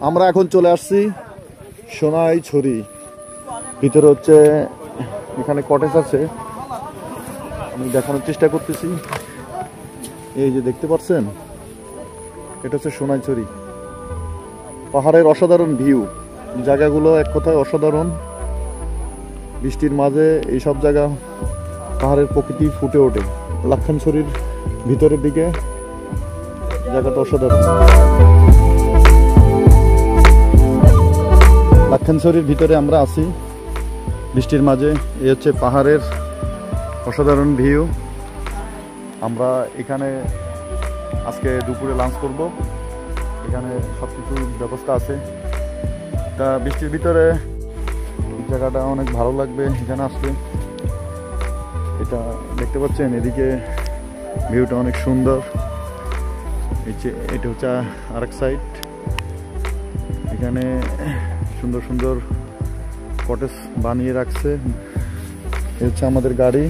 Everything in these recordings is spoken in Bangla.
আমরা এখন চলে আসছি সোনাইছড়ি। ভিতরে হচ্ছে এখানে কটেজ আছে, আমি দেখানোর চেষ্টা করতেছি। এই যে দেখতে পাচ্ছেন, এটা হচ্ছে সোনাইছড়ি। পাহাড়ের অসাধারণ ভিউ, জায়গাগুলো এক কথায় অসাধারণ। বৃষ্টির মাঝে এইসব জায়গা পাহাড়ের প্রকৃতি ফুটে ওঠে। লাক্ষানছড়ির ভিতরের দিকে জায়গাটা অসাধারণ। লাক্ষানছড়ির ভিতরে আমরা আছি বৃষ্টির মাঝে। এই হচ্ছে পাহাড়ের অসাধারণ ভিউ। আমরা এখানে আজকে দুপুরে লাঞ্চ করব। এখানে সব কিছুর ব্যবস্থা আছে। তা বৃষ্টির ভিতরে জায়গাটা অনেক ভালো লাগবে এখানে আসলে। এটা দেখতে পাচ্ছেন, এদিকে ভিউটা অনেক সুন্দর। এটা হচ্ছে আরেক সাইড, এখানে সুন্দর সুন্দর কটেজ বানিয়ে রাখছে। এই হচ্ছে আমাদের গাড়ি।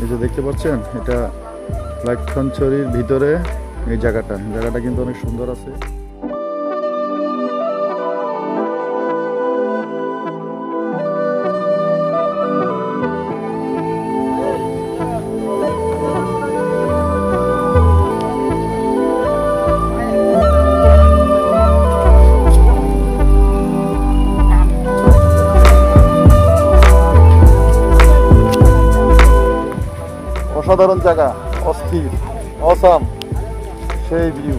এই যে দেখতে পাচ্ছেন, এটা লাক্ষানছড়ির ভিতরে এই জায়গাটা কিন্তু অনেক সুন্দর আছে। অসাধারণ জায়গা, অস্থির, অসাম, সেই ভিউ।